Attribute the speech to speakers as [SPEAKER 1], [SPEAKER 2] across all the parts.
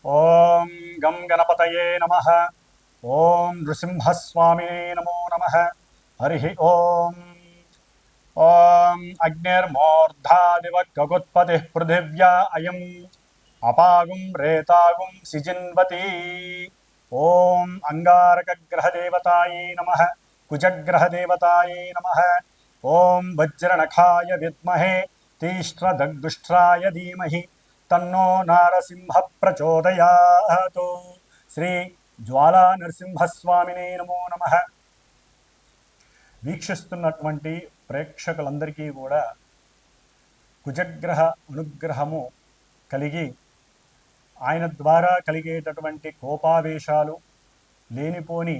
[SPEAKER 1] ఓం గం గణపతయే నమః. ఓం నృసింహస్వామినే నమో నమః. హరి ఓం. ఓం అగ్నిర్మూర్ధాదివ గగుత్పతి పృథివ్యా అయం అపాగుం రేతాగుం సిజిన్వతి. ఓం అంగారకగ్రహదేవతాయే నమః. కుజగ్రహదేవతాయే నమః. ఓం వజ్రనఖాయ విద్మహే తీష్ట్రదగ్దుష్ట్రాయ ధీమహి తన్నో నారసింహ ప్రచోదయాత్. శ్రీ జ్వాలా నరసింహస్వామినే నమో నమః. వీక్షిస్తున్నటువంటి ప్రేక్షకులందరికీ కూడా కుజగ్రహ అనుగ్రహము కలిగి ఆయన ద్వారా కలిగేటటువంటి కోపావేశాలు, లేనిపోని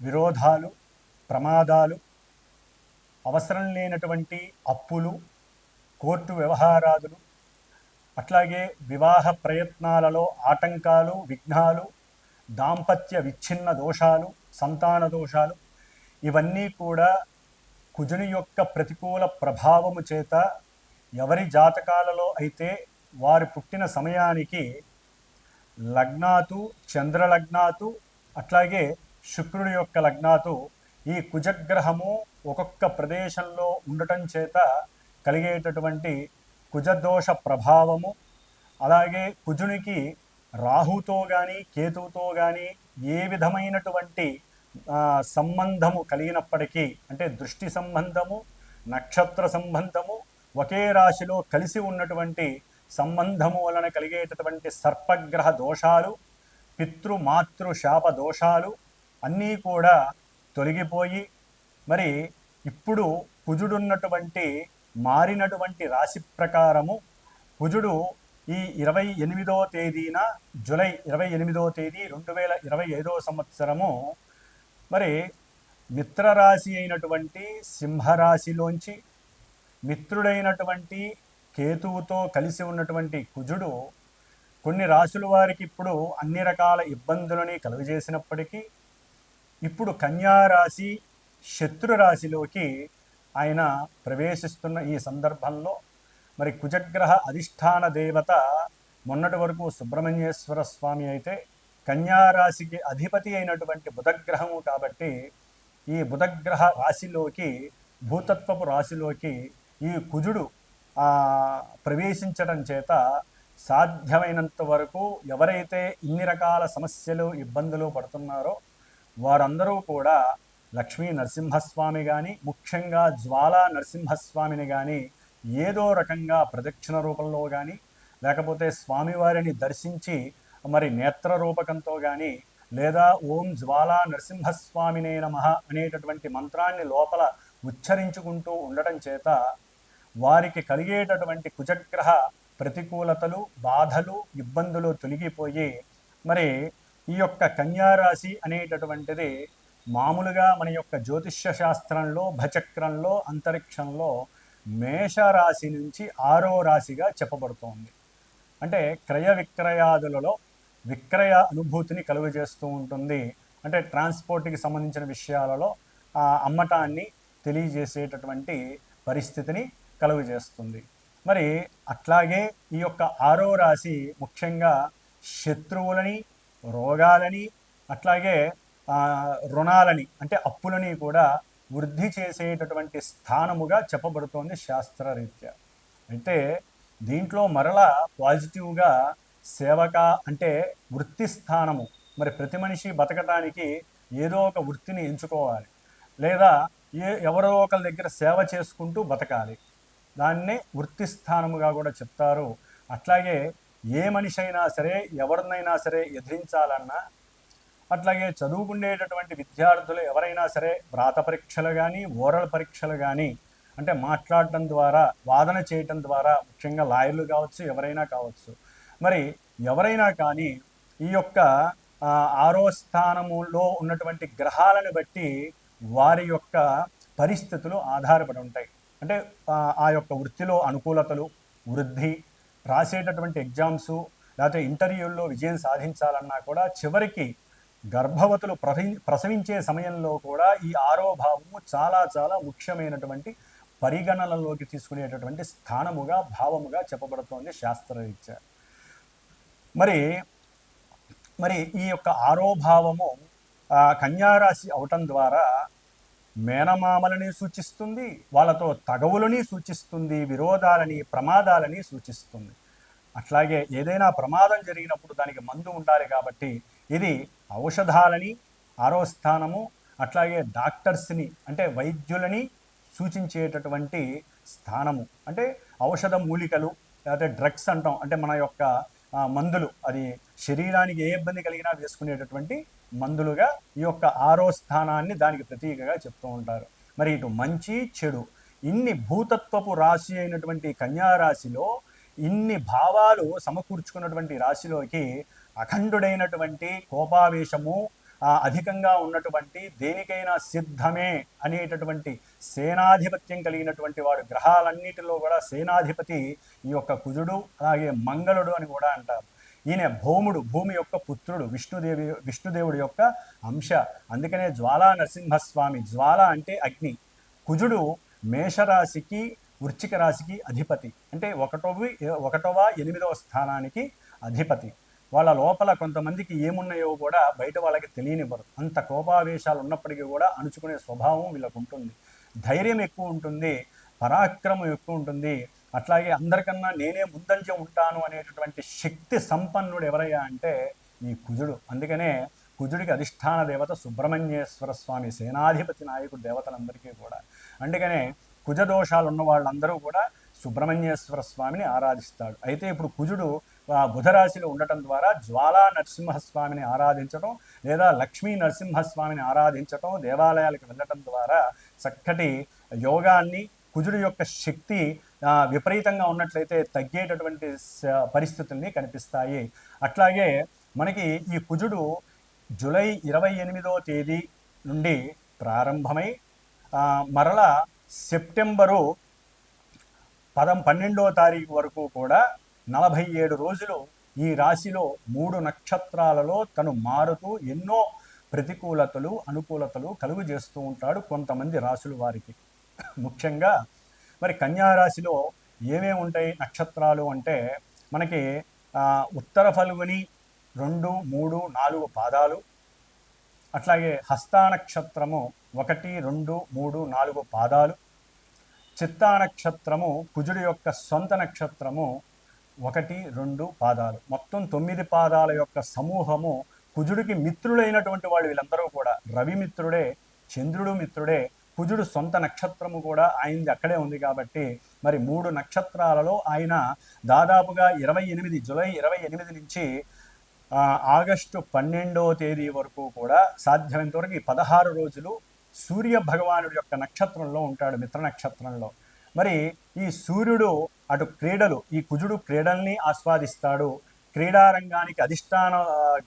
[SPEAKER 1] విరోధాలు, ప్రమాదాలు, అవసరం లేనటువంటి అప్పులు, కోర్టు వ్యవహారాదులు, అట్లాగే వివాహ ప్రయత్నాలలో ఆటంకాలు, విఘ్నాలు, దాంపత్య విచ్ఛిన్న దోషాలు, సంతాన దోషాలు, ఇవన్నీ కూడా కుజుని యొక్క ప్రతికూల ప్రభావము చేత ఎవరి జాతకాలలో అయితే వారు పుట్టిన సమయానికి లగ్నాతు, చంద్రలగ్నాతు, అట్లాగే శుక్రుడి యొక్క లగ్నాతు ఈ కుజగ్రహము ఒక్కొక్క ప్రదేశంలో ఉండటం చేత కలిగేటటువంటి కుజదోష ప్రభావము, అలాగే కుజునికి రాహుతో కానీ కేతువుతో కానీ ఏ విధమైనటువంటి సంబంధము కలిగినప్పటికీ, అంటే దృష్టి సంబంధము, నక్షత్ర సంబంధము, ఒకే రాశిలో కలిసి ఉన్నటువంటి సంబంధము వలన కలిగేటటువంటి సర్పగ్రహ దోషాలు, పితృమాతృ శాప దోషాలు అన్నీ కూడా తొలగిపోయి, మరి ఇప్పుడు కుజుడున్నటువంటి మారినటువంటి రాశి ప్రకారము కుజుడు ఈ 28వ తేదీన, జూలై 28వ తేదీ 2025వ సంవత్సరము మరి మిత్రరాశి అయినటువంటి సింహరాశిలోంచి మిత్రుడైనటువంటి కేతువుతో కలిసి ఉన్నటువంటి కుజుడు కొన్ని రాశుల వారికి ఇప్పుడు అన్ని రకాల ఇబ్బందులని కలుగజేసినప్పటికీ ఇప్పుడు కన్యారాశి శత్రురాశిలోకి ఆయన ప్రవేశిస్తున్న ఈ సందర్భంలో మరి కుజగ్రహ అధిష్టాన దేవత మొన్నటి వరకు సుబ్రహ్మణ్యేశ్వర స్వామి అయితే కన్యారాశికి అధిపతి అయినటువంటి బుధగ్రహము కాబట్టి ఈ బుధగ్రహ రాశిలోకి, భూతత్వపు రాశిలోకి ఈ కుజుడు ప్రవేశించడం చేత సాధ్యమైనంత వరకు ఎవరైతే ఇన్ని రకాల సమస్యలు, ఇబ్బందులు పడుతున్నారో వారందరూ కూడా లక్ష్మీ నరసింహస్వామి కానీ, ముఖ్యంగా జ్వాలా నరసింహస్వామిని కానీ ఏదో రకంగా ప్రదక్షిణ రూపంలో కానీ, లేకపోతే స్వామివారిని దర్శించి మరి నేత్ర రూపకంతో కానీ, లేదా ఓం జ్వాలా నరసింహస్వామినే నమః అనేటటువంటి మంత్రాన్ని లోపల ఉచ్చరించుకుంటూ ఉండటం చేత వారికి కలిగేటటువంటి కుజగ్రహ ప్రతికూలతలు, బాధలు, ఇబ్బందులు తొలగిపోయి మరి ఈ యొక్క కన్యారాశి అనేటటువంటిది మామూలుగా మన యొక్క జ్యోతిష్య శాస్త్రంలో, భచక్రంలో, అంతరిక్షంలో మేషరాశి నుంచి 6వ రాశిగా చెప్పబడుతోంది. అంటే క్రయ విక్రయాదులలో విక్రయ అనుభూతిని కలుగజేస్తూ ఉంటుంది. అంటే ట్రాన్స్పోర్ట్కి సంబంధించిన విషయాలలో అమ్మటాన్ని తెలియజేసేటటువంటి పరిస్థితిని కలుగజేస్తుంది. మరి అట్లాగే ఈ యొక్క 6వ రాశి ముఖ్యంగా శత్రువులని, రోగాలని, అట్లాగే రుణాలని అంటే అప్పులని కూడా వృద్ధి చేసేటటువంటి స్థానముగా చెప్పబడుతోంది శాస్త్రరీత్యా. అయితే దీంట్లో మరలా పాజిటివ్గా సేవక అంటే వృత్తి స్థానము, మరి ప్రతి మనిషి బతకటానికి ఏదో ఒక వృత్తిని ఎంచుకోవాలి, లేదా ఎవరో ఒకరి దగ్గర సేవ చేసుకుంటూ బతకాలి. దాన్నే వృత్తి స్థానముగా కూడా చెప్తారు. అట్లాగే ఏ మనిషి అయినా సరే, ఎవరినైనా సరే ఎదిరించాలన్నా, అట్లాగే చదువుకునేటటువంటి విద్యార్థులు ఎవరైనా సరే వ్రాత పరీక్షలు కానీ, ఓరల్ పరీక్షలు కానీ, అంటే మాట్లాడటం ద్వారా, వాదన చేయటం ద్వారా, ముఖ్యంగా లాయర్లు కావచ్చు, ఎవరైనా కావచ్చు, మరి ఎవరైనా కానీ ఈ యొక్క 6వ స్థానములో ఉన్నటువంటి గ్రహాలను బట్టి వారి యొక్క పరిస్థితులు ఆధారపడి ఉంటాయి. అంటే ఆ యొక్క వృత్తిలో అనుకూలతలు, వృద్ధి, రాసేటటువంటి ఎగ్జామ్సు, లేకపోతే ఇంటర్వ్యూల్లో విజయం సాధించాలన్నా కూడా చివరికి గర్భవతులు ప్రసవించే సమయంలో కూడా ఈ 6వ భావము చాలా చాలా ముఖ్యమైనటువంటి పరిగణనలోకి తీసుకునేటటువంటి స్థానముగా, భావముగా చెప్పబడుతోంది శాస్త్రరీత్యా. మరి మరి ఈ యొక్క ఆరోభావము కన్యారాశి అవటం ద్వారా మేనమామలని సూచిస్తుంది, వాళ్ళతో తగవులని సూచిస్తుంది, విరోధాలని ప్రమాదాలని సూచిస్తుంది. అట్లాగే ఏదైనా ప్రమాదం జరిగినప్పుడు దానికి మందు ఉండాలి కాబట్టి ఇది ఔషధాలని, ఆరో స్థానము, అట్లాగే డాక్టర్స్ని అంటే వైద్యులని సూచించేటటువంటి స్థానము. అంటే ఔషధ మూలికలు లేకపోతే డ్రగ్స్ అంటాం, అంటే మన యొక్క మందులు, అది శరీరానికి ఏ ఇబ్బంది కలిగినా వేసుకునేటటువంటి మందులుగా ఈ యొక్క ఆరో స్థానాన్ని దానికి ప్రతీకగా చెప్తూ ఉంటారు. మరి ఇటు మంచి చెడు ఇన్ని భూతత్వపు రాశి అయినటువంటి కన్యారాశిలో ఇన్ని భావాలు సమకూర్చుకున్నటువంటి రాశిలోకి అఖండుడైనటువంటి కోపావేశము అధికంగా ఉన్నటువంటి దేనికైనా సిద్ధమే అనేటటువంటి సేనాధిపత్యం కలిగినటువంటి వాడు, గ్రహాలన్నిటిలో కూడా సేనాధిపతి ఈ యొక్క కుజుడు, అలాగే మంగళుడు అని కూడా అంటారు. ఈయన భౌముడు, భూమి యొక్క పుత్రుడు, విష్ణుదేవుడి యొక్క అంశ. అందుకనే జ్వాలా నరసింహస్వామి, జ్వాల అంటే అగ్ని. కుజుడు మేషరాశికి వృశ్చిక రాశికి అధిపతి, అంటే ఒకటవ 8వ స్థానానికి అధిపతి. వాళ్ళ లోపల కొంతమందికి ఏమున్నాయో కూడా బయట వాళ్ళకి తెలియనివ్వరు. అంత కోపావేశాలు ఉన్నప్పటికీ కూడా అణుచుకునే స్వభావం వీళ్ళకు ఉంటుంది. ధైర్యం ఎక్కువ ఉంటుంది, పరాక్రమం ఎక్కువ ఉంటుంది. అట్లాగే అందరికన్నా నేనే ముందంజ ఉంటాను అనేటటువంటి శక్తి సంపన్నుడు ఎవరయ్యా అంటే ఈ కుజుడు. అందుకనే కుజుడికి అధిష్టాన దేవత సుబ్రహ్మణ్యేశ్వర స్వామి, సేనాధిపతి నాయకుడు దేవతలందరికీ కూడా. అందుకనే కుజదోషాలు ఉన్న వాళ్ళందరూ కూడా సుబ్రహ్మణ్యేశ్వర స్వామిని ఆరాధిస్తాడు. అయితే ఇప్పుడు కుజుడు బుధరాశిలో ఉండటం ద్వారా జ్వాలా నరసింహస్వామిని ఆరాధించటం లేదా లక్ష్మీ నరసింహస్వామిని ఆరాధించటం, దేవాలయాలకు వెళ్ళటం ద్వారా చక్కటి యోగాన్ని, కుజుడు యొక్క శక్తి విపరీతంగా ఉన్నట్లయితే తగ్గేటటువంటి పరిస్థితుల్ని కనిపిస్తాయి. అట్లాగే మనకి ఈ కుజుడు జూలై 28వ తేదీ నుండి ప్రారంభమై మరలా సెప్టెంబరు 12వ తారీఖు వరకు కూడా 47 రోజులు ఈ రాశిలో 3 నక్షత్రాలలో తను మారుతూ ఎన్నో ప్రతికూలతలు, అనుకూలతలు కలుగు చేస్తూ ఉంటాడు కొంతమంది రాశుల వారికి. ముఖ్యంగా మరి కన్యారాశిలో ఏమేమి ఉంటాయి నక్షత్రాలు అంటే మనకి ఉత్తర ఫల్గుని 2, 3, 4 పాదాలు, అట్లాగే హస్తా నక్షత్రము 1, 2, 3, 4 పాదాలు, చిత్తా నక్షత్రము కుజుడి యొక్క సొంత నక్షత్రము 1, 2 పాదాలు, మొత్తం 9 పాదాల యొక్క సమూహము. కుజుడికి మిత్రులైనటువంటి వాళ్ళు వీళ్ళందరూ కూడా రవి మిత్రుడే, చంద్రుడు మిత్రుడే, కుజుడు సొంత నక్షత్రము కూడా ఆయనది అక్కడే ఉంది కాబట్టి మరి 3 నక్షత్రాలలో ఆయన దాదాపుగా జూలై 28 నుంచి ఆగస్టు 12వ తేదీ వరకు కూడా సాధ్యమైనంత వరకు 16 రోజులు సూర్య భగవానుడి యొక్క నక్షత్రంలో ఉంటాడు, మిత్ర నక్షత్రంలో. మరి ఈ సూర్యుడు అటు క్రీడలు, ఈ కుజుడు క్రీడల్ని ఆస్వాదిస్తాడు. క్రీడారంగానికి అధిష్టాన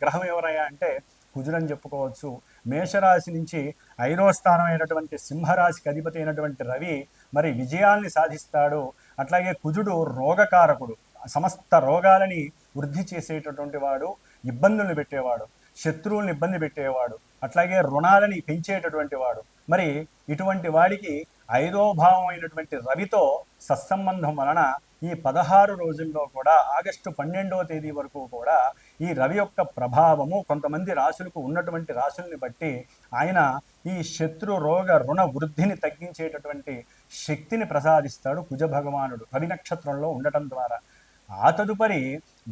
[SPEAKER 1] గ్రహం ఎవరయ్యా అంటే కుజుడని చెప్పుకోవచ్చు. మేషరాశి నుంచి 5వ స్థానం అయినటువంటి సింహరాశికి అధిపతి అయినటువంటి రవి మరి విజయాల్ని సాధిస్తాడు. అట్లాగే కుజుడు రోగకారకుడు, సమస్త రోగాలని వృద్ధి చేసేటటువంటి వాడు, ఇబ్బందులను పెట్టేవాడు, శత్రువులను ఇబ్బంది పెట్టేవాడు, అట్లాగే రుణాలని పెంచేటటువంటి వాడు. మరి ఇటువంటి వాడికి 5వ భావం అయినటువంటి రవితో సత్సంబంధం వలన ఈ 16 రోజుల్లో కూడా ఆగస్టు 12వ తేదీ వరకు కూడా ఈ రవి యొక్క ప్రభావము కొంతమంది రాశులకు ఉన్నటువంటి రాశుల్ని బట్టి ఆయన ఈ శత్రు రోగ రుణ వృద్ధిని తగ్గించేటటువంటి శక్తిని ప్రసాదిస్తాడు కుజ భగవానుడు రవి నక్షత్రంలో ఉండటం ద్వారా. ఆ తదుపరి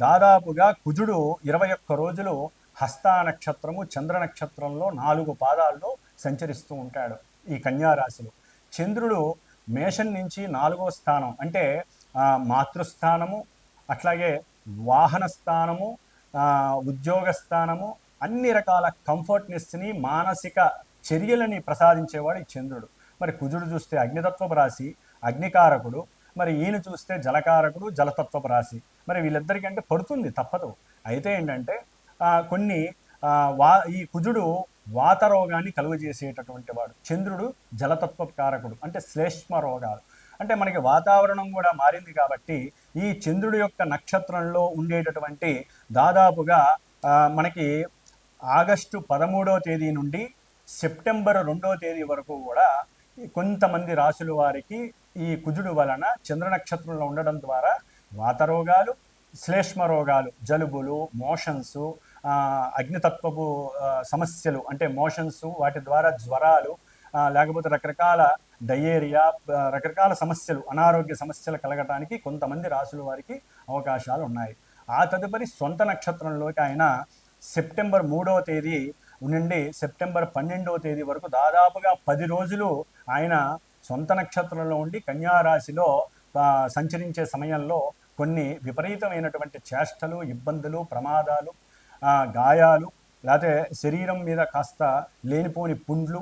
[SPEAKER 1] దాదాపుగా కుజుడు 21 రోజులు హస్తా నక్షత్రము చంద్ర నక్షత్రంలో 4 పాదాల్లో సంచరిస్తూ ఉంటాడు ఈ కన్యారాశిలో. చంద్రుడు మేషం నుంచి 4వ స్థానం అంటే మాతృస్థానము, అట్లాగే వాహన స్థానము, ఉద్యోగ స్థానము, అన్ని రకాల కంఫర్ట్నెస్ని, మానసిక చర్యలని ప్రసాదించేవాడు ఈ చంద్రుడు. మరి కుజుడు చూస్తే అగ్నితత్వపు రాశి, అగ్నికారకుడు. మరి ఈయన చూస్తే జలకారకుడు, జలతత్వపు రాశి. మరి వీళ్ళిద్దరికంటే పడుతుంది, తప్పదు. అయితే ఏంటంటే కొన్ని ఈ కుజుడు వాత రోగాన్ని కలుగజేసేటటువంటి వాడు, చంద్రుడు జలతత్వ కారకుడు, అంటే శ్లేష్మ రోగాలు. అంటే మనకి వాతావరణం కూడా మారింది కాబట్టి ఈ చంద్రుడి యొక్క నక్షత్రంలో ఉండేటటువంటి దాదాపుగా మనకి ఆగస్టు 13వ తేదీ నుండి సెప్టెంబర్ 2వ తేదీ వరకు కూడా కొంతమంది రాశుల వారికి ఈ కుజుడు వలన చంద్ర నక్షత్రంలో ఉండడం ద్వారా వాతరోగాలు, శ్లేష్మ రోగాలు, జలుబులు, మోషన్స్, అగ్నితత్వపు సమస్యలు అంటే మోషన్స్, వాటి ద్వారా జ్వరాలు, లేకపోతే రకరకాల డయేరియా, రకరకాల సమస్యలు, అనారోగ్య సమస్యలు కలగటానికి కొంతమంది రాసుల వారికి అవకాశాలు ఉన్నాయి. ఆ తదుపరి సొంత నక్షత్రంలోకి ఆయన సెప్టెంబర్ 3వ తేదీ నుండి సెప్టెంబర్ 12వ తేదీ వరకు దాదాపుగా 10 రోజులు ఆయన సొంత నక్షత్రంలో ఉండి కన్యారాశిలో సంచరించే సమయంలో కొన్ని విపరీతమైనటువంటి చేష్టలు, ఇబ్బందులు, ప్రమాదాలు, గాయాలు, లేకపోతే శరీరం మీద కాస్త లేనిపోని పుండ్లు,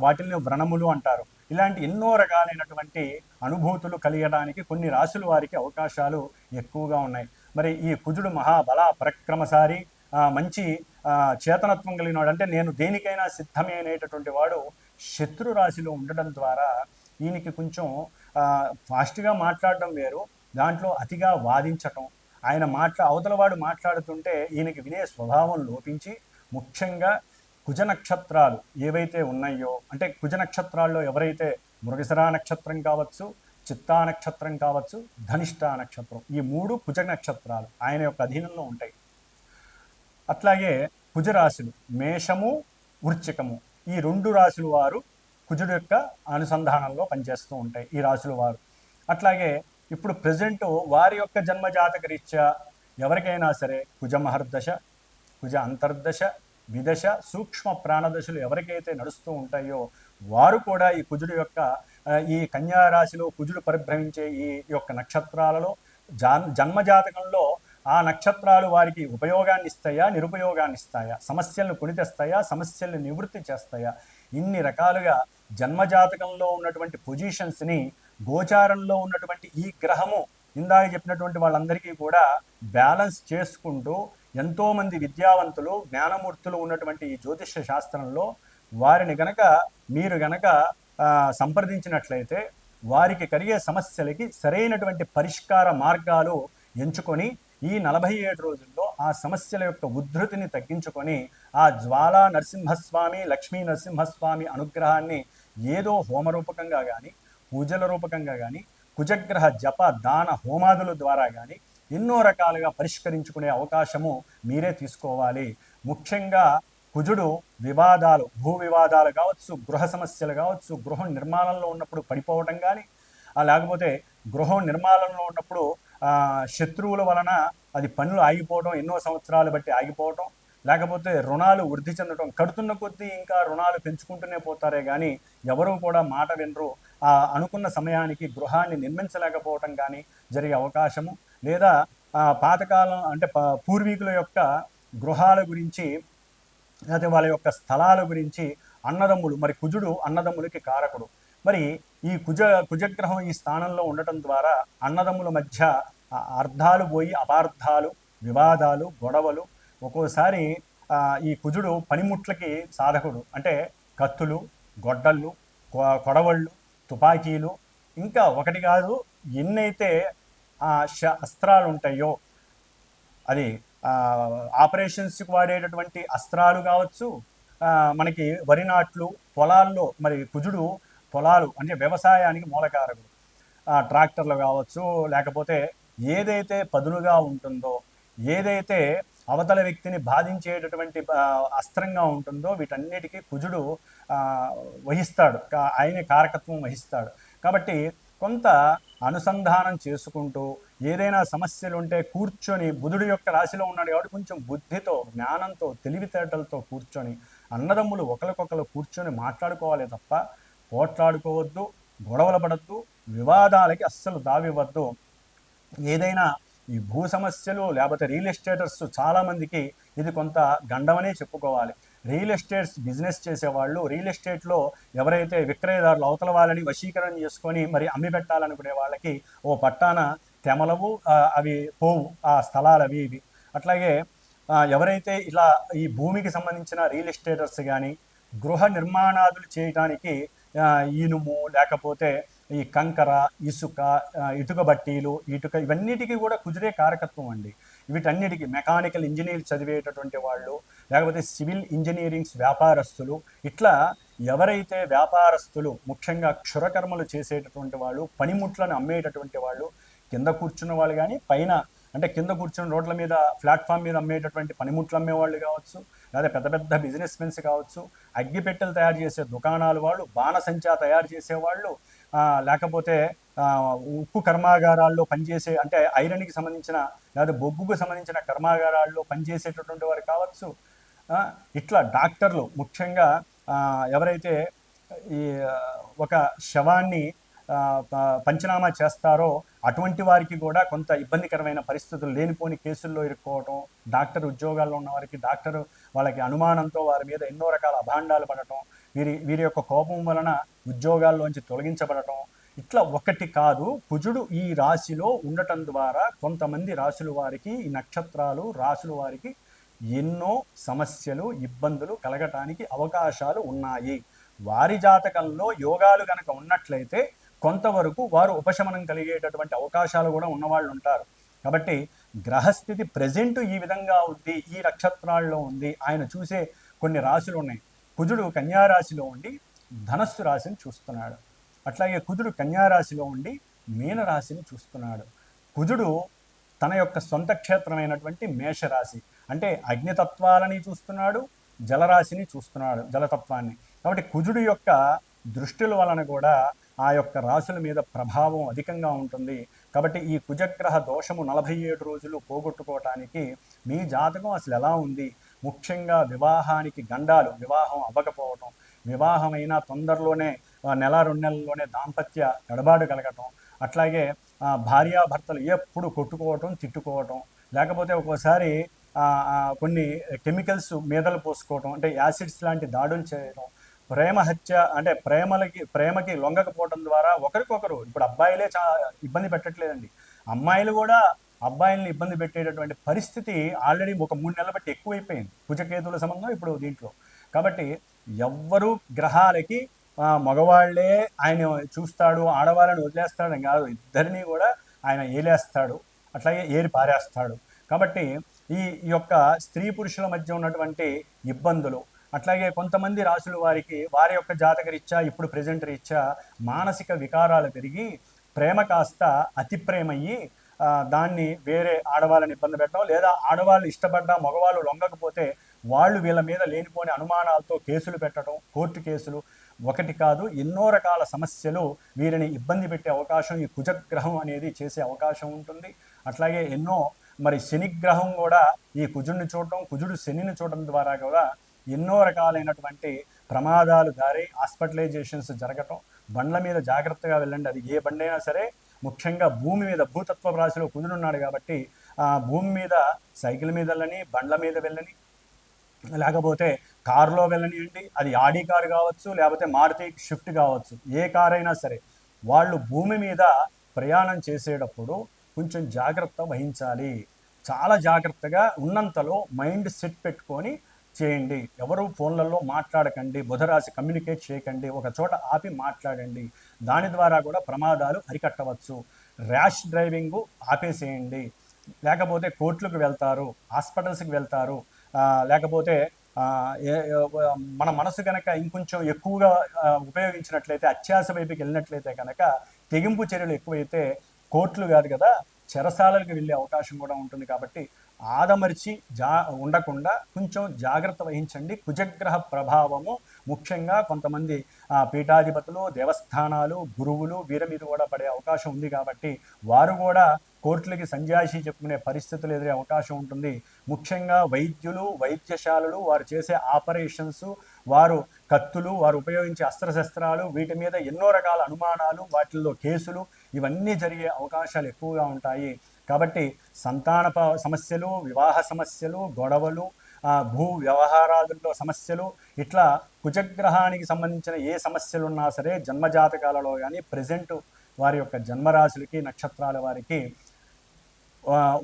[SPEAKER 1] వాటిని వ్రణములు అంటారు. ఇలాంటి ఎన్నో రకాలైనటువంటి అనుభూతులు కలిగడానికి కొన్ని రాశుల వారికి అవకాశాలు ఎక్కువగా ఉన్నాయి. మరి ఈ కుజుడు మహాబల పరక్రమసారి, మంచి చేతనత్వం కలిగినవాడు, అంటే నేను దేనికైనా సిద్ధమే అనేటటువంటి వాడు శత్రు రాశిలో ఉండడం ద్వారా ఈయనకి కొంచెం ఫాస్ట్గా మాట్లాడడం వేరు, దాంట్లో అతిగా వాదించటం, ఆయన అవతలవాడు మాట్లాడుతుంటే ఈయనకి వినే స్వభావం లోపించి, ముఖ్యంగా కుజ నక్షత్రాలు ఏవైతే ఉన్నాయో, అంటే కుజ నక్షత్రాల్లో ఎవరైతే మృగశిరా నక్షత్రం కావచ్చు, చిత్తా నక్షత్రం కావచ్చు, ధనిష్ఠా నక్షత్రం, ఈ 3 కుజ నక్షత్రాలు ఆయన యొక్క అధీనంలో ఉంటాయి. అట్లాగే కుజరాశులు మేషము, వృశ్చికము, ఈ 2 రాశుల వారు కుజుడు యొక్క అనుసంధానంలో పనిచేస్తూ ఉంటాయి ఈ రాశుల వారు. అట్లాగే ఇప్పుడు ప్రజెంట్ వారి యొక్క జన్మజాతక రీత్యా ఎవరికైనా సరే కుజ మహర్దశ, కుజ అంతర్దశ, విదశ, సూక్ష్మ ప్రాణదశలు ఎవరికైతే నడుస్తూ ఉంటాయో వారు కూడా ఈ కుజుడు యొక్క ఈ కన్యారాశిలో కుజుడు పరిభ్రమించే ఈ యొక్క నక్షత్రాలలో జన్మజాతకంలో ఆ నక్షత్రాలు వారికి ఉపయోగాన్ని ఇస్తాయా, నిరుపయోగాన్ని ఇస్తాయా, సమస్యలను కొనితెస్తాయా, సమస్యలను నివృత్తి చేస్తాయా, ఇన్ని రకాలుగా జన్మజాతకంలో ఉన్నటువంటి పొజిషన్స్ని గోచారంలో ఉన్నటువంటి ఈ గ్రహము ఇందాక చెప్పినటువంటి వాళ్ళందరికీ కూడా బ్యాలెన్స్ చేసుకుంటూ ఎంతోమంది విద్యావంతులు, జ్ఞానమూర్తులు ఉన్నటువంటి ఈ జ్యోతిష్య శాస్త్రంలో వారిని మీరు గనక సంప్రదించినట్లయితే వారికి కలిగే సమస్యలకి సరైనటువంటి పరిష్కార మార్గాలు ఎంచుకొని ఈ 47 రోజుల్లో ఆ సమస్యల యొక్క ఉద్ధృతిని తగ్గించుకొని ఆ జ్వాలా నరసింహస్వామి, లక్ష్మీ నరసింహస్వామి అనుగ్రహాన్ని ఏదో హోమరూపకంగా కానీ, పూజల రూపకంగా కానీ, కుజగ్రహ జప దాన హోమాదుల ద్వారా కానీ ఎన్నో రకాలుగా పరిష్కరించుకునే అవకాశము మీరే తీసుకోవాలి. ముఖ్యంగా కుజుడు వివాదాలు, భూ వివాదాలు కావచ్చు, గృహ సమస్యలు కావచ్చు, గృహం నిర్మాణంలో ఉన్నప్పుడు పడిపోవటం కానీ, లేకపోతే గృహం నిర్మాణంలో ఉన్నప్పుడు శత్రువుల వలన అది పనులు ఆగిపోవడం, ఎన్నో సంవత్సరాలు బట్టి ఆగిపోవటం, లేకపోతే రుణాలు వృద్ధి చెందడం, కడుతున్న కొద్దీ ఇంకా రుణాలు పెంచుకుంటూనే పోతారే కానీ ఎవరూ కూడా మాట వినరు, అనుకున్న సమయానికి గృహాన్ని నిర్మించలేకపోవటం కానీ జరిగే అవకాశము, లేదా పాతకాలం అంటే పూర్వీకుల యొక్క గృహాల గురించి, లేకపోతే వాళ్ళ యొక్క స్థలాల గురించి అన్నదమ్ములు, మరి కుజుడు అన్నదమ్ములకి కారకుడు, మరి ఈ కుజగ్రహం ఈ స్థానంలో ఉండటం ద్వారా అన్నదమ్ముల మధ్య అర్థాలు పోయి అపార్థాలు, వివాదాలు, గొడవలు, ఒక్కోసారి ఈ కుజుడు పనిముట్లకి సాధకుడు, అంటే కత్తులు, గొడ్డళ్ళు, కొడవళ్ళు, తుపాకీలు, ఇంకా ఒకటి కాదు ఎన్నైతే అస్త్రాలు ఉంటాయో, అది ఆపరేషన్స్కి వాడేటటువంటి అస్త్రాలు కావచ్చు, మనకి వరి నాట్లు, పొలాల్లో మరి కుజుడు పొలాలు అంటే వ్యవసాయానికి మూలకారకుడు, ట్రాక్టర్లు కావచ్చు, లేకపోతే ఏదైతే పదునుగా ఉంటుందో, ఏదైతే అవతల వ్యక్తిని బాధించేటటువంటి అస్త్రంగా ఉంటుందో వీటన్నిటికీ కుజుడు వహిస్తాడు, ఆయనే కారకత్వం వహిస్తాడు. కాబట్టి కొంత అనుసంధానం చేసుకుంటూ ఏదైనా సమస్యలు ఉంటే కూర్చొని, బుధుడు యొక్క రాశిలో ఉన్నాడు కాబట్టి కొంచెం బుద్ధితో, జ్ఞానంతో, తెలివితేటలతో కూర్చొని అన్నదమ్ములు ఒకరికొకరు కూర్చొని మాట్లాడుకోవాలి తప్ప పోట్లాడుకోవద్దు, గొడవలు పడద్దు, వివాదాలకి అస్సలు దావివ్వద్దు. ఏదైనా ఈ భూ సమస్యలు లేకపోతే రియల్ ఎస్టేటర్స్ చాలామందికి ఇది కొంత గండమనే చెప్పుకోవాలి. రియల్ ఎస్టేట్స్ బిజినెస్ చేసేవాళ్ళు, రియల్ ఎస్టేట్లో ఎవరైతే విక్రయదారులు అవతల వాళ్ళని వశీకరణ చేసుకొని మరి అమ్మి పెట్టాలనుకునే వాళ్ళకి ఓ పట్టాన తెమలవు, అవి పోవు ఆ స్థలాలు అవి ఇవి. అట్లాగే ఎవరైతే ఇలా ఈ భూమికి సంబంధించిన రియల్ ఎస్టేటర్స్ కానీ గృహ నిర్మాణాదులు చేయడానికి ఇనుము, లేకపోతే ఈ కంకర, ఇసుక, ఇటుక బట్టీలు, ఇవన్నిటికీ కూడా కుజుడే కారకత్వం అండి. వీటన్నిటికీ మెకానికల్ ఇంజనీర్ చదివేటటువంటి వాళ్ళు, లేకపోతే సివిల్ ఇంజనీరింగ్స్ వ్యాపారస్తులు, ఇట్లా ఎవరైతే వ్యాపారస్తులు, ముఖ్యంగా క్షురకర్మలు చేసేటటువంటి వాళ్ళు, పనిముట్లను అమ్మేటటువంటి వాళ్ళు, కింద కూర్చున్న వాళ్ళు కానీ పైన అంటే కింద కూర్చొని రోడ్ల మీద ప్లాట్ఫామ్ మీద అమ్మేటటువంటి పనిముట్లు అమ్మేవాళ్ళు కావచ్చు, లేదా పెద్ద పెద్ద బిజినెస్ మెన్స్ కావచ్చు, అగ్గిపెట్టెలు తయారు చేసే దుకాణాలు వాళ్ళు, బాణసంచా తయారు చేసేవాళ్ళు, లేకపోతే ఉక్కు కర్మాగారాల్లో పనిచేసే అంటే ఐరన్కి సంబంధించిన లేదా బొగ్గుకు సంబంధించిన కర్మాగారాల్లో పనిచేసేటటువంటి వారు కావచ్చు, ఇట్లా డాక్టర్లు ముఖ్యంగా ఎవరైతే ఈ ఒక శవాన్ని పంచనామా చేస్తారో అటువంటి వారికి కూడా కొంత ఇబ్బందికరమైన పరిస్థితులు, లేనిపోని కేసుల్లో ఇరుక్కోవటం, డాక్టర్ ఉద్యోగాల్లో ఉన్న వారికి డాక్టర్ వాళ్ళకి అనుమానంతో వారి మీద ఎన్నో రకాల అభాండాలు పడటం, వీరి యొక్క కోపం వలన ఉద్యోగాల్లోంచి తొలగించబడటం, ఇట్లా ఒకటి కాదు. కుజుడు ఈ రాశిలో ఉండటం ద్వారా కొంతమంది రాశుల వారికి, ఈ నక్షత్రాలు రాశుల వారికి ఎన్నో సమస్యలు, ఇబ్బందులు కలగటానికి అవకాశాలు ఉన్నాయి. వారి జాతకంలో యోగాలు కనుక ఉన్నట్లయితే కొంతవరకు వారు ఉపశమనం కలిగేటటువంటి అవకాశాలు కూడా ఉన్నవాళ్ళు ఉంటారు. కాబట్టి గ్రహస్థితి ప్రజెంట్ ఈ విధంగా ఉంది, ఈ నక్షత్రాల్లో ఉంది. ఆయన చూసే కొన్ని రాశులు ఉన్నాయి. కుజుడు కన్యారాశిలో ఉండి ధనస్సు రాశిని చూస్తున్నాడు. అట్లాగే కుజుడు కన్యారాశిలో ఉండి మీనరాశిని చూస్తున్నాడు. కుజుడు తన యొక్క సొంత క్షేత్రమైనటువంటి మేషరాశి అంటే అగ్నితత్వాలని చూస్తున్నాడు, జలరాశిని చూస్తున్నాడు, జలతత్వాన్ని. కాబట్టి కుజుడు యొక్క దృష్టిల వలన కూడా ఆ యొక్క రాశుల మీద ప్రభావం అధికంగా ఉంటుంది. కాబట్టి ఈ కుజగ్రహ దోషము 47 రోజులు పోగొట్టుకోవటానికి మీ జాతకం అసలు ఎలా ఉంది, ముఖ్యంగా వివాహానికి గండాలు, వివాహం అవ్వకపోవటం, వివాహమైన తొందరలోనే నెల 2 నెలల్లోనే దాంపత్య గడబాటు కలగటం, అట్లాగే భార్యాభర్తలు ఎప్పుడు కొట్టుకోవటం, తిట్టుకోవటం, లేకపోతే ఒక్కోసారి కొన్ని కెమికల్స్ మీదలు పోసుకోవటం, అంటే యాసిడ్స్ లాంటి దాడులు చేయడం, ప్రేమ హత్య అంటే ప్రేమకి లొంగకపోవడం ద్వారా ఒకరికొకరు, ఇప్పుడు అబ్బాయిలే ఇబ్బంది పెట్టట్లేదండి, అమ్మాయిలు కూడా అబ్బాయిల్ని ఇబ్బంది పెట్టేటటువంటి పరిస్థితి ఆల్రెడీ ఒక 3 నెలల బట్టి ఎక్కువైపోయింది కుజకేతుల సంబంధం ఇప్పుడు దీంట్లో. కాబట్టి ఎవ్వరు గ్రహాలకి మగవాళ్లే ఆయన చూస్తాడు, ఆడవాళ్ళని వదిలేస్తాడని కాదు, ఇద్దరిని కూడా ఆయన ఏలేస్తాడు, అట్లాగే ఏరి పారేస్తాడు. కాబట్టి ఈ యొక్క స్త్రీ పురుషుల మధ్య ఉన్నటువంటి ఇబ్బందులు, అట్లాగే కొంతమంది రాశుల వారికి వారి యొక్క జాతక రీత్యా ఇప్పుడు ప్రజెంట్ రీత్యా మానసిక వికారాలు పెరిగి ప్రేమ కాస్త అతి ప్రేమయ్యి దాన్ని వేరే ఆడవాళ్ళని ఇబ్బంది పెట్టడం, లేదా ఆడవాళ్ళు ఇష్టపడ్డా మగవాళ్ళు లొంగకపోతే వాళ్ళు వీళ్ళ మీద లేనిపోని అనుమానాలతో కేసులు పెట్టడం, కోర్టు కేసులు, ఒకటి కాదు ఎన్నో రకాల సమస్యలు వీరిని ఇబ్బంది పెట్టే అవకాశం ఈ కుజగ్రహం అనేది చేసే అవకాశం ఉంటుంది. అట్లాగే ఎన్నో మరి శనిగ్రహం కూడా ఈ కుజుడిని చూడటం, కుజుడు శనిని చూడటం ద్వారా కూడా ఎన్నో రకాలైనటువంటి ప్రమాదాలు దారి హాస్పిటలైజేషన్స్ జరగటం. బండ్ల మీద జాగ్రత్తగా వెళ్ళండి, అది ఏ బండి అయినా సరే, ముఖ్యంగా భూమి మీద భూతత్వ రాశిలో కుజుడున్నాడు కాబట్టి భూమి మీద సైకిల్ మీద వెళ్ళని, బండ్ల మీద వెళ్ళని, లేకపోతే కారులో వెళ్ళనియండి, అది ఆడి కారు కావచ్చు, లేకపోతే మారుతి షిఫ్ట్ కావచ్చు, ఏ కారు అయినా సరే వాళ్ళు భూమి మీద ప్రయాణం చేసేటప్పుడు కొంచెం జాగ్రత్త వహించాలి. చాలా జాగ్రత్తగా ఉన్నంతలో మైండ్ సెట్ పెట్టుకొని చేయండి. ఎవరు ఫోన్లలో మాట్లాడకండి, బుధరాశి కమ్యూనికేట్ చేయకండి, ఒక చోట ఆపి మాట్లాడండి. దాని ద్వారా కూడా ప్రమాదాలు అరికట్టవచ్చు. Rash driving ఆపేసేయండి. లేకపోతే కోర్టులకు వెళ్తారు, హాస్పిటల్స్కి వెళ్తారు, లేకపోతే మన మనసు కనుక ఇంకొంచెం ఎక్కువగా ఉపయోగించినట్లయితే, అత్యాశ వైపుకి వెళ్ళినట్లయితే కనుక తెగింపు చర్యలు ఎక్కువైతే కోర్టులు కాదు కదా చెరసాలలకు వెళ్ళే అవకాశం కూడా ఉంటుంది. కాబట్టి ఆదమరిచి ఉండకుండా కొంచెం జాగ్రత్త వహించండి. కుజగ్రహ ప్రభావము ముఖ్యంగా కొంతమంది పీఠాధిపతులు, దేవస్థానాలు, గురువులు వీరి మీద కూడా పడే అవకాశం ఉంది. కాబట్టి వారు కూడా కోర్టులకి సంజాయిషి చెప్పుకునే పరిస్థితులు ఎదురే అవకాశం ఉంటుంది. ముఖ్యంగా వైద్యులు, వైద్యశాలలు వారు చేసే ఆపరేషన్స్, వారు కత్తులు, వారు ఉపయోగించే అస్త్రశస్త్రాలు, వీటి మీద ఎన్నో రకాల అనుమానాలు, వాటిల్లో కేసులు, ఇవన్నీ జరిగే అవకాశాలు ఎక్కువగా ఉంటాయి. కాబట్టి సంతాన సమస్యలు, వివాహ సమస్యలు, గొడవలు, భూ వ్యవహారాదుల్లో సమస్యలు, ఇట్లా కుజగ్రహానికి సంబంధించిన ఏ సమస్యలు ఉన్నా సరే జన్మజాతకాలలో కానీ ప్రజెంట్ వారి యొక్క జన్మరాశులకి, నక్షత్రాల వారికి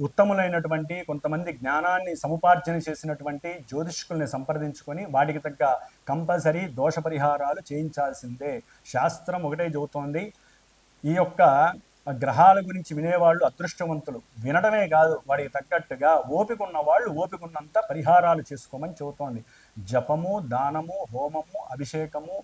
[SPEAKER 1] ఉత్తములైనటువంటి కొంతమంది జ్ఞానాన్ని సముపార్జన చేసినటువంటి జ్యోతిష్కుల్ని సంప్రదించుకొని వాటికి తగ్గ కంపల్సరీ దోష పరిహారాలు చేయించాల్సిందే. శాస్త్రం ఒకటే చెబుతోంది, ఈ యొక్క గ్రహాల గురించి వినేవాళ్ళు అదృష్టవంతులు. వినడమే కాదు, వాడికి తగ్గట్టుగా ఓపిక ఉన్న వాళ్ళు ఓపికన్నంత పరిహారాలు చేసుకోమని చెబుతోంది. జపము, దానము, హోమము, అభిషేకము,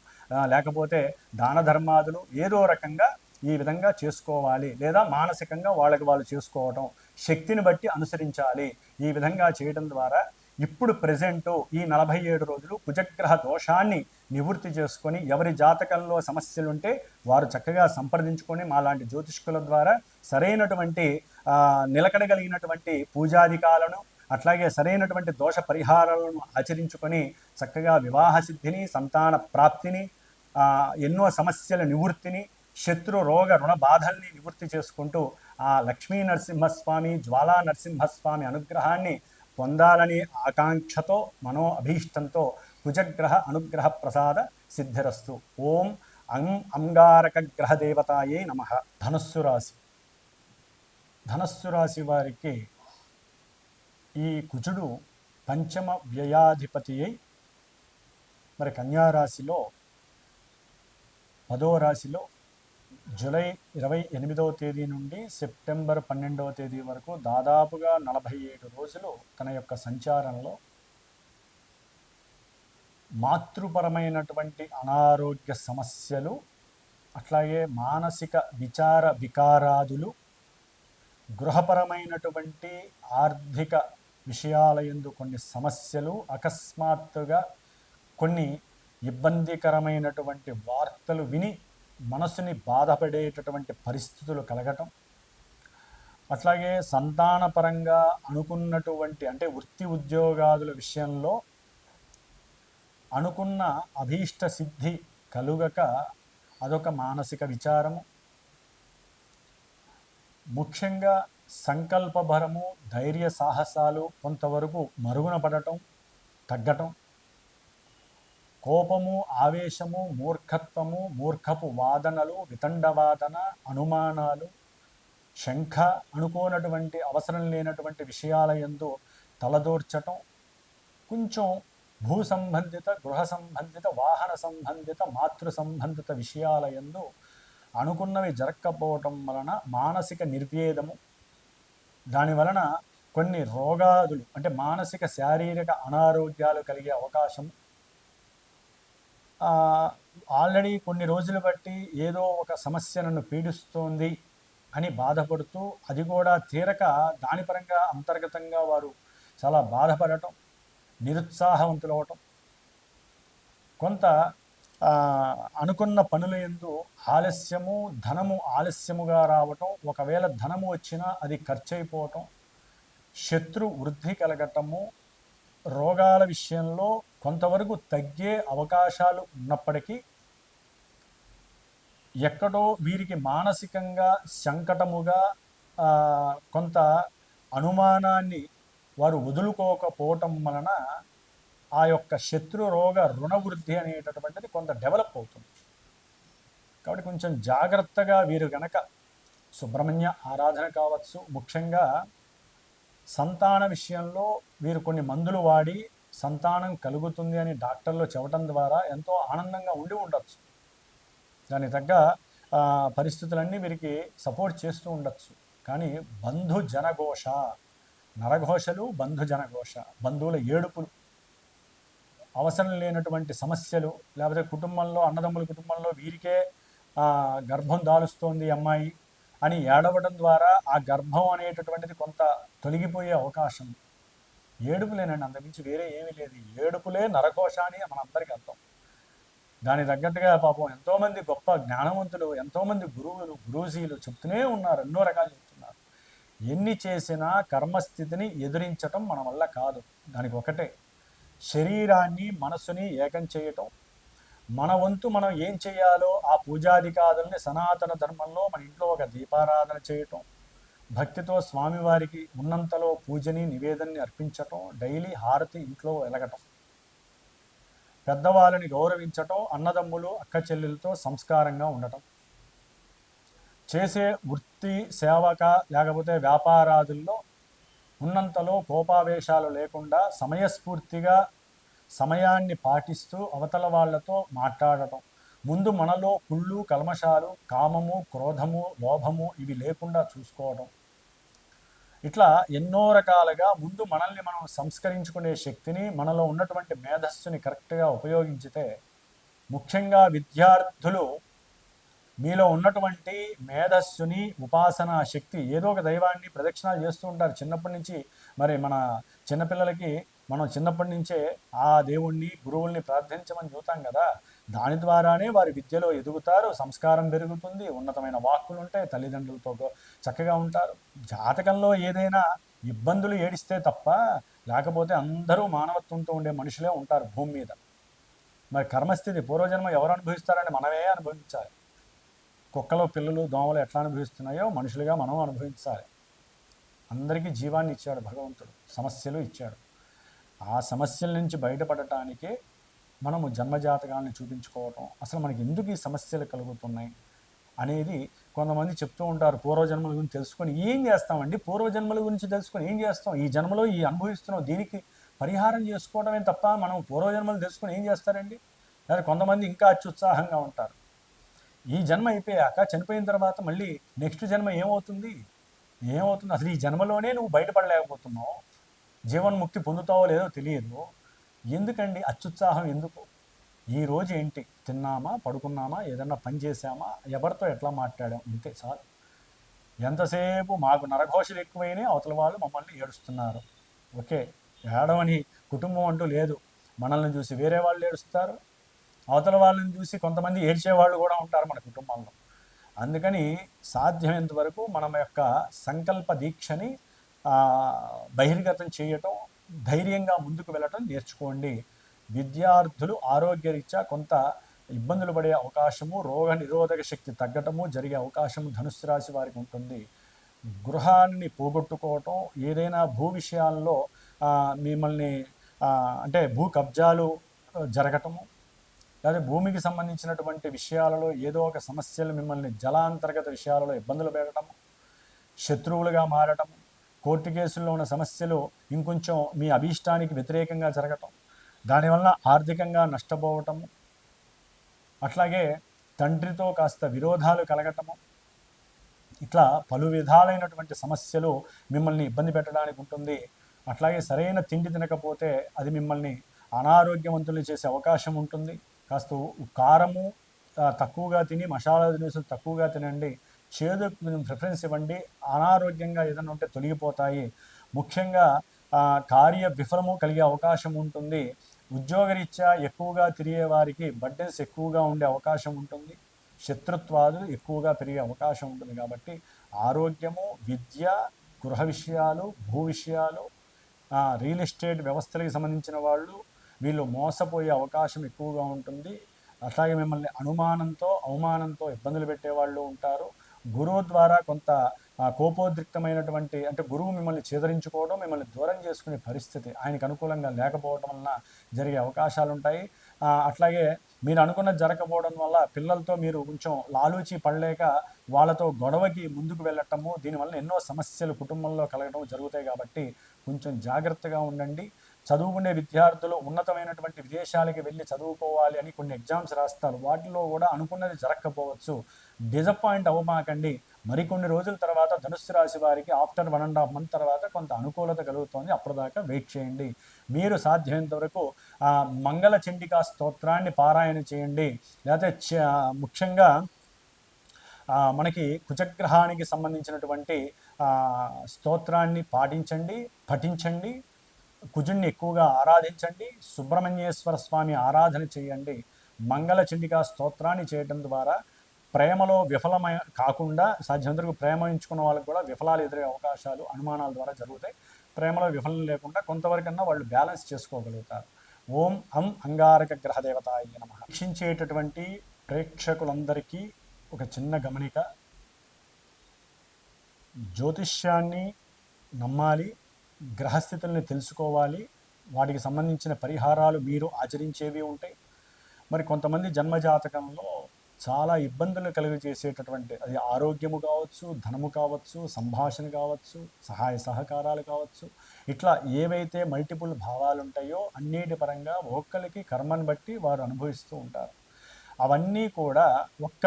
[SPEAKER 1] లేకపోతే దాన ధర్మాదులు ఏదో రకంగా ఈ విధంగా చేసుకోవాలి, లేదా మానసికంగా వాళ్ళకి వాళ్ళు చేసుకోవటం, శక్తిని బట్టి అనుసరించాలి. ఈ విధంగా చేయడం ద్వారా ఇప్పుడు ప్రెజెంటు ఈ 47 రోజులు కుజగ్రహ దోషాన్ని నివృత్తి చేసుకొని, ఎవరి జాతకంలో సమస్యలుంటే వారు చక్కగా సంప్రదించుకొని మాలాంటి జ్యోతిష్కుల ద్వారా సరైనటువంటి నిలకడగలిగినటువంటి పూజాధికాలను, అట్లాగే సరైనటువంటి దోష పరిహారాలను ఆచరించుకొని చక్కగా వివాహ సిద్ధిని, సంతాన ప్రాప్తిని, ఎన్నో సమస్యల నివృత్తిని, శత్రు రోగ రుణ బాధల్ని నివృత్తి చేసుకుంటూ ఆ లక్ష్మీ నరసింహస్వామి, జ్వాలా నరసింహస్వామి అనుగ్రహాన్ని పొందాలని ఆకాంక్షతో, మనో అభీష్టంతో కుజగ్రహ అనుగ్రహ ప్రసాద సిద్ధిరస్తు. ఓం అంగారక గ్రహ దేవతాయే నమః. ధనస్సు రాశి. ధనస్సు రాశి వారికి ఈ కుజుడు పంచమ వ్యయాధిపతి అయి మరి కన్యారాశిలో 10వ రాశిలో జూలై 28వ తేదీ నుండి సెప్టెంబర్ 12వ తేదీ వరకు దాదాపుగా 47 రోజులు తన యొక్క సంచారంలో మాతృపరమైనటువంటి అనారోగ్య సమస్యలు, అట్లాగే మానసిక విచార వికారాదులు, గృహపరమైనటువంటి ఆర్థిక విషయాల యందు కొన్ని సమస్యలు, అకస్మాత్తుగా కొన్ని ఇబ్బందికరమైనటువంటి వార్తలు విని మనసుని బాధపడేటటువంటి పరిస్థితులు కలగటం, అట్లాగే సంతానపరంగా అనుకున్నటువంటి అంటే వృత్తి ఉద్యోగాదుల విషయంలో అనుకున్న అభీష్ట సిద్ధి కలుగక అదొక మానసిక విచారము, ముఖ్యంగా సంకల్పభరము, ధైర్య సాహసాలు కొంతవరకు మరుగున పడటం, తగ్గటం, కోపము, ఆవేశము, మూర్ఖత్వము, మూర్ఖపు వాదనలు, వితండవాదన, అనుమానాలు, శంఖ, అనుకోనటువంటి అవసరం లేనటువంటి విషయాల యందు తలదూర్చటం, కొంచెం భూ సంబంధిత, గృహ సంబంధిత, వాహన సంబంధిత, మాతృ సంబంధిత విషయాల యందు అనుకున్నవి జరగకపోవటం వలన మానసిక నిర్వేదము, దాని వలన కొన్ని రోగాదులు అంటే మానసిక శారీరక అనారోగ్యాలు కలిగే అవకాశం, ఆల్రెడీ కొన్ని రోజులు బట్టి ఏదో ఒక సమస్య నన్ను పీడిస్తోంది అని బాధపడుతూ అది కూడా తీరక దాని పరంగా అంతర్గతంగా వారు చాలా బాధపడటం, నిరుత్సాహవంతులవటం, కొంత అనుకున్న పనుల యందు ఆలస్యము, ధనము ఆలస్యముగా రావటం, ఒకవేళ ధనము వచ్చినా అది ఖర్చు అయిపోవటం, శత్రు వృద్ధి కలగటము, రోగాల విషయంలో కొంతవరకు తగ్గే అవకాశాలు ఉన్నప్పటికీ ఎక్కడో వీరికి మానసికంగా సంకటముగా కొంత అనుమానాన్ని వారు వదులుకోకపోవటం వలన ఆ యొక్క శత్రు రోగ రుణవృద్ధి అనేటటువంటిది కొంత డెవలప్ అవుతుంది. కాబట్టి కొంచెం జాగ్రత్తగా వీరు గనక సుబ్రహ్మణ్య ఆరాధన కావచ్చు, ముఖ్యంగా సంతాన విషయంలో వీరు కొన్ని మందులు వాడి సంతానం కలుగుతుంది అని డాక్టర్లు చెప్పడం ద్వారా ఎంతో ఆనందంగా ఉండి ఉండొచ్చు, దానికి తగ్గ పరిస్థితులన్నీ వీరికి సపోర్ట్ చేస్తూ ఉండొచ్చు. కానీ బంధు జనఘోష, నరఘోషలు, బంధు జనఘోష, బంధువుల ఏడుపులు, అవసరం లేనటువంటి సమస్యలు, లేకపోతే కుటుంబంలో అన్నదమ్ముల కుటుంబంలో వీరికే గర్భం దాలుస్తోంది అమ్మాయి అని ఏడవడం ద్వారా ఆ గర్భం అనేటటువంటిది కొంత తొలగిపోయే అవకాశం. ఏడుపులేనండి, అంతకుమించి వేరే ఏమీ లేదు. ఏడుపులే నరఘోష అని మనందరికీ అర్థం. దానికి తగ్గట్టుగా పాపం ఎంతోమంది గొప్ప జ్ఞానవంతులు, ఎంతోమంది గురువులు, గురూజీలు చెప్తూనే ఉన్నారు, ఎన్నో రకాలు చెప్తున్నారు. ఎన్ని చేసినా కర్మస్థితిని ఎదిరించటం మన వల్ల కాదు. దానికి ఒకటే, శరీరాన్ని మనసుని ఏకం చేయటం, మన వంతు మనం ఏం చేయాలో ఆ పూజాధికారుల్ని సనాతన ధర్మంలో మన ఇంట్లో ఒక దీపారాధన చేయటం, భక్తితో స్వామివారికి ఉన్నంతలో పూజని నివేదనని అర్పించటం, డైలీ హారతి ఇంట్లో వెలగటం, పెద్దవాళ్ళని గౌరవించటం, అన్నదమ్ములు అక్క చెల్లెలతో సంస్కారంగా ఉండటం, చేసే వృత్తి సేవక లేకపోతే వ్యాపారాదుల్లో ఉన్నంతలో కోపావేశాలు లేకుండా సమయస్ఫూర్తిగా సమయాన్ని పాటిస్తూ అవతల వాళ్లతో మాట్లాడటం, ముందు మనలో కుళ్ళు, కల్మషాలు, కామము, క్రోధము, లోభము ఇవి లేకుండా చూసుకోవడం, ఇట్లా ఎన్నో రకాలుగా ముందు మనల్ని మనం సంస్కరించుకునే శక్తిని, మనలో ఉన్నటువంటి మేధస్సుని కరెక్ట్గా ఉపయోగించితే, ముఖ్యంగా విద్యార్థులు మీలో ఉన్నటువంటి మేధస్సుని, ఉపాసనా శక్తి, ఏదో ఒక దైవాన్ని ప్రదక్షిణాలు చేస్తూ ఉంటారు చిన్నప్పటి నుంచి. మరి మన చిన్నపిల్లలకి మనం చిన్నప్పటి నుంచే ఆ దేవుణ్ణి, గురువుల్ని ప్రార్థించమని చెబుతాం కదా! దాని ద్వారానే వారి విద్యలో ఎదుగుతారు, సంస్కారం పెరుగుతుంది, ఉన్నతమైన వాక్కులు ఉంటాయి, తల్లిదండ్రులతో చక్కగా ఉంటారు. జాతకంలో ఏదైనా ఇబ్బందులు ఏడిస్తే తప్ప, లేకపోతే అందరూ మానవత్వంతో ఉండే మనుషులే ఉంటారు భూమి మీద. మరి కర్మస్థితి పూర్వజన్మ ఎవరు అనుభవిస్తారని మనమే అనుభవించాలి. కుక్కలు, పిల్లలు, దోమలు ఎట్లా అనుభవిస్తున్నాయో మనుషులుగా మనం అనుభవించాలి. అందరికీ జీవాన్ని ఇచ్చాడు భగవంతుడు, సమస్యలు ఇచ్చాడు. ఆ సమస్యల నుంచి బయటపడటానికే మనము జన్మజాతకాలను చూపించుకోవటం, అసలు మనకి ఎందుకు ఈ సమస్యలు కలుగుతున్నాయి అనేది కొంతమంది చెప్తూ ఉంటారు. పూర్వజన్మల గురించి తెలుసుకొని ఏం చేస్తామండి? పూర్వజన్మల గురించి తెలుసుకొని ఏం చేస్తాం? ఈ జన్మలో ఈ అనుభవిస్తున్నాం, దీనికి పరిహారం చేసుకోవడమే తప్ప మనం పూర్వజన్మలు తెలుసుకొని ఏం చేస్తారండి? లేదా కొంతమంది ఇంకా అత్యుత్సాహంగా ఉంటారు. ఈ జన్మ అయిపోయాక చనిపోయిన తర్వాత మళ్ళీ నెక్స్ట్ జన్మ ఏమవుతుంది? అసలు ఈ జన్మలోనే నువ్వు బయటపడలేకపోతున్నావు, జీవన్ముక్తి పొందుతావో లేదో తెలియదు. ఎందుకండి అత్యుత్సాహం? ఎందుకు? ఈ రోజు ఏంటి? తిన్నామా, పడుకున్నామా, ఏదన్నా పని చేసామా, ఎవరితో ఎట్లా మాట్లాడాం, ఇంతే చాలు. ఎంతసేపు మాకు నరఘోషలు ఎక్కువైనాయి, అవతల వాళ్ళు మమ్మల్ని ఏడుస్తున్నారు. ఓకే, ఏడవని కుటుంబం అంటూ లేదు. మనల్ని చూసి వేరే వాళ్ళు ఏడుస్తారు, అవతల వాళ్ళని చూసి కొంతమంది ఏడ్చేవాళ్ళు కూడా ఉంటారు మన కుటుంబంలో. అందుకని సాధ్యమైనంత వరకు మన యొక్క సంకల్ప దీక్షని బహిర్గతం చేయటం, ధైర్యంగా ముందుకు వెళ్ళటం నేర్చుకోండి. విద్యార్థులు ఆరోగ్యరీత్యా కొంత ఇబ్బందులు పడే అవకాశము, రోగ నిరోధక శక్తి తగ్గటము జరిగే అవకాశము ధనుస్సు రాశి వారికి ఉంటుంది. గృహాన్ని పోగొట్టుకోవటం, ఏదైనా భూ విషయాల్లో మిమ్మల్ని అంటే భూ కబ్జాలు జరగటము, లేదా భూమికి సంబంధించినటువంటి విషయాలలో ఏదో ఒక సమస్యలు మిమ్మల్ని జలాంతర్గత విషయాలలో ఇబ్బందులు పెట్టడం, శత్రువులుగా మారటం, కోర్టు కేసుల్లో ఉన్న సమస్యలు ఇంకొంచెం మీ అభీష్టానికి వ్యతిరేకంగా జరగటం, దానివల్ల ఆర్థికంగా నష్టపోవటము, అట్లాగే తండ్రితో కాస్త విరోధాలు కలగటము, ఇట్లా పలు విధాలైనటువంటి సమస్యలు మిమ్మల్ని ఇబ్బంది పెట్టడానికి ఉంటుంది. అట్లాగే సరైన తిండి తినకపోతే అది మిమ్మల్ని అనారోగ్యవంతులు చేసే అవకాశం ఉంటుంది. కాస్త కారము తక్కువగా తిని, మసాలా దినుసులు తక్కువగా తినండి, చేదు ప్రిఫరెన్స్ ఇవ్వండి. అనారోగ్యంగా ఏదైనా ఉంటే తొలగిపోతాయి. ముఖ్యంగా కార్య విఫలము కలిగే అవకాశం ఉంటుంది. ఉద్యోగరీత్యా ఎక్కువగా తిరిగే వారికి బర్డెన్స్ ఎక్కువగా ఉండే అవకాశం ఉంటుంది. శత్రుత్వాలు ఎక్కువగా పెరిగే అవకాశం ఉంటుంది. కాబట్టి ఆరోగ్యము, విద్య, గృహ విషయాలు, భూ విషయాలు, రియల్ ఎస్టేట్ వ్యవస్థలకు సంబంధించిన వాళ్ళు వీళ్ళు మోసపోయే అవకాశం ఎక్కువగా ఉంటుంది. అట్లాగే మిమ్మల్ని అనుమానంతో, అవమానంతో ఇబ్బందులు పెట్టేవాళ్ళు ఉంటారు. గురువు ద్వారా కొంత కోపోద్రిక్తమైనటువంటి, అంటే గురువు మిమ్మల్ని చేదరించుకోవడం, మిమ్మల్ని దూరం చేసుకునే పరిస్థితి ఆయనకు అనుకూలంగా లేకపోవడం వలన జరిగే అవకాశాలు ఉంటాయి. అట్లాగే మీరు అనుకున్నది జరగకపోవడం వల్ల పిల్లలతో మీరు కొంచెం లాలూచి పడలేక వాళ్ళతో గొడవకి ముందుకు వెళ్ళటము, దీనివల్ల ఎన్నో సమస్యలు కుటుంబంలో కలగడం జరుగుతాయి. కాబట్టి కొంచెం జాగ్రత్తగా ఉండండి. చదువుకునే విద్యార్థులు ఉన్నతమైనటువంటి విదేశాలకి వెళ్ళి చదువుకోవాలి అని కొన్ని ఎగ్జామ్స్ రాస్తారు. వాటిలో కూడా అనుకున్నది జరగకపోవచ్చు. డిసప్పాయింట్ అవ్వమాకండి. మరికొన్ని రోజుల తర్వాత ధనుస్సు రాశి వారికి ఆఫ్టర్ 1.5 month తర్వాత కొంత అనుకూలత కలుగుతోంది. అప్పటిదాకా వెయిట్ చేయండి. మీరు సాధ్యమైనంత వరకు మంగళ చండికా స్తోత్రాన్ని పారాయణ చేయండి. లేకపోతే ముఖ్యంగా మనకి కుజగ్రహానికి సంబంధించినటువంటి స్తోత్రాన్ని పాటించండి, పఠించండి. కుజుణ్ణి ఎక్కువగా ఆరాధించండి. సుబ్రహ్మణ్యేశ్వర స్వామి ఆరాధన చేయండి. మంగళ చండికా స్తోత్రాన్ని చేయడం ద్వారా ప్రేమలో విఫలమై కాకుండా సాధ్యమంతవరకు ప్రేమించుకున్న వాళ్ళకి కూడా విఫలాలు ఎదురే అవకాశాలు అనుమానాల ద్వారా జరుగుతాయి. ప్రేమలో విఫలం లేకుండా కొంతవరకన్నా వాళ్ళు బ్యాలెన్స్ చేసుకోగలుగుతారు. ఓం హం అంగారక గ్రహదేవతాయ నమః. వీక్షించేటటువంటి ప్రేక్షకులందరికీ ఒక చిన్న గమనిక. జ్యోతిష్యాన్ని నమ్మాలి, గ్రహస్థితుల్ని తెలుసుకోవాలి, వాటికి సంబంధించిన పరిహారాలు మీరు ఆచరించేవి ఉంటాయి. మరి కొంతమంది జన్మజాతకంలో చాలా ఇబ్బందులు కలుగజేసేటటువంటి, అది ఆరోగ్యము కావచ్చు, ధనము కావచ్చు, సంభాషణ కావచ్చు, సహాయ సహకారాలు కావచ్చు, ఇట్లా ఏవైతే మల్టిపుల్ భావాలు ఉంటాయో అన్నిటి పరంగా ఒక్కరికి కర్మను బట్టి వారు అనుభవిస్తూ ఉంటారు. అవన్నీ కూడా ఒక్క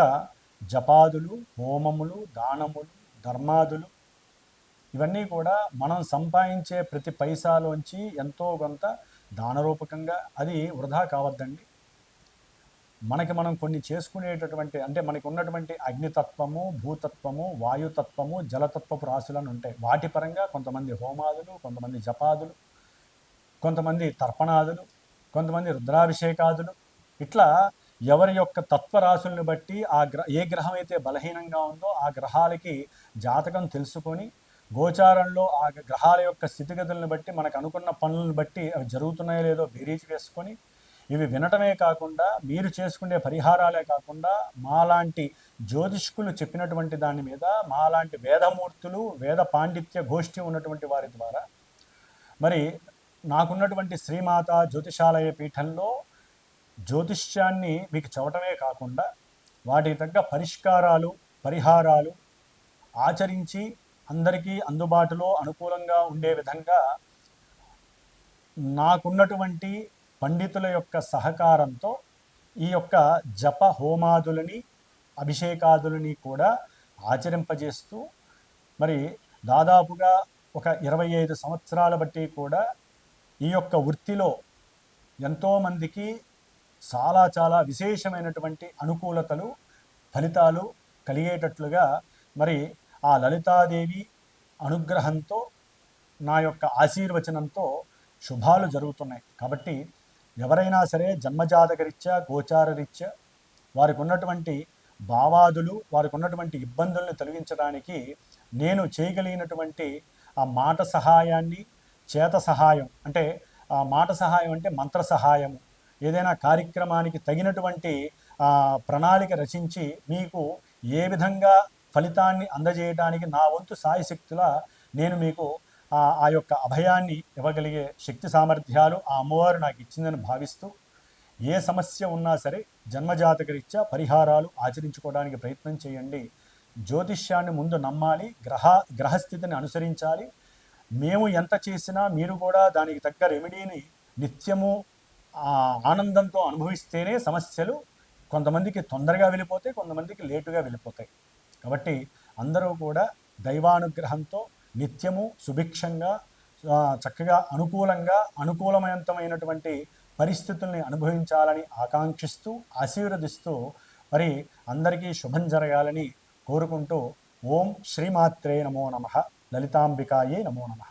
[SPEAKER 1] జపాదులు, హోమములు, దానములు, ధర్మాదులు, ఇవన్నీ కూడా మనం సంపాదించే ప్రతి పైసాలోంచి ఎంతో కొంత దానరూపకంగా, అది వృధా కావద్దండి. మనకి మనం కొన్ని చేసుకునేటటువంటి అంటే మనకి ఉన్నటువంటి అగ్నితత్వము, భూతత్వము, వాయుతత్వము, జలతత్వపు రాశులను ఉంటాయి. వాటి పరంగా కొంతమంది హోమాదులు, కొంతమంది జపాదులు, కొంతమంది తర్పణాదులు, కొంతమంది రుద్రాభిషేకాదులు, ఇట్లా ఎవరి యొక్క తత్వరాశుల్ని బట్టి ఏ గ్రహం అయితే బలహీనంగా ఉందో ఆ గ్రహాలకి జాతకం తెలుసుకొని గోచారంలో ఆ గ్రహాల యొక్క స్థితిగతులను బట్టి మనకు అనుకున్న పనులను బట్టి అవి జరుగుతున్నాయో లేదో బేరీజు వేసుకొని ఇవి వినటమే కాకుండా మీరు చేసుకునే పరిహారాలే కాకుండా మాలాంటి జ్యోతిష్కులు చెప్పినటువంటి దాని మీద మాలాంటి వేదమూర్తులు వేద పాండిత్య గోష్ఠి ఉన్నటువంటి వారి ద్వారా మరి నాకున్నటువంటి శ్రీమాత జ్యోతిషాలయ పీఠంలో జ్యోతిష్యాన్ని మీకు చెప్పటమే కాకుండా వాటికి తగ్గ పరిష్కారాలు పరిహారాలు ఆచరించి అందరికీ అందుబాటులో అనుకూలంగా ఉండే విధంగా నాకున్నటువంటి పండితుల యొక్క సహకారంతో ఈ యొక్క జప హోమాదులని అభిషేకాదులని కూడా ఆచరింపజేస్తూ మరి దాదాపుగా ఒక 25 సంవత్సరాల బట్టి కూడా ఈ యొక్క వృత్తిలో ఎంతోమందికి చాలా చాలా విశేషమైనటువంటి అనుకూలతలు ఫలితాలు కలిగేటట్లుగా మరి ఆ లలితాదేవి అనుగ్రహంతో నా యొక్క ఆశీర్వచనంతో శుభాలు జరుగుతున్నాయి. కాబట్టి ఎవరైనా సరే జన్మజాతకరీత్యా గోచారరీత్యా వారికి ఉన్నటువంటి భావాదులు వారికి ఉన్నటువంటి ఇబ్బందులను తొలగించడానికి నేను చేయగలిగినటువంటి ఆ మాట సహాయాన్ని చేత సహాయం అంటే ఆ మాట సహాయం అంటే మంత్ర సహాయము ఏదైనా కార్యక్రమానికి తగినటువంటి ప్రణాళిక రచించి మీకు ఏ విధంగా ఫలితాన్ని అందజేయడానికి నా వంతు సాయశక్తులా నేను మీకు ఆ యొక్క అభయాన్ని ఇవ్వగలిగే శక్తి సామర్థ్యాలు ఆ అమ్మవారు నాకు ఇచ్చిందని భావిస్తూ ఏ సమస్య ఉన్నా సరే జన్మజాతకరీత్యా పరిహారాలు ఆచరించుకోవడానికి ప్రయత్నం చేయండి. జ్యోతిష్యాన్ని ముందు నమ్మాలి, గ్రహస్థితిని అనుసరించాలి. మేము ఎంత చేసినా మీరు కూడా దానికి తగ్గ రెమెడీని నిత్యము ఆనందంతో అనుభవిస్తేనే సమస్యలు కొంతమందికి తొందరగా వెళ్ళిపోతాయి, కొంతమందికి లేటుగా వెళ్ళిపోతాయి. కాబట్టి అందరూ కూడా దైవానుగ్రహంతో నిత్యము సుభిక్షంగా చక్కగా అనుకూలమైనటువంటి పరిస్థితుల్ని అనుభవించాలని ఆకాంక్షిస్తూ ఆశీర్వదిస్తూ మరి అందరికీ శుభం జరగాలని కోరుకుంటూ ఓం శ్రీమాత్రే నమో నమః, లలితాంబికాయే నమో నమః.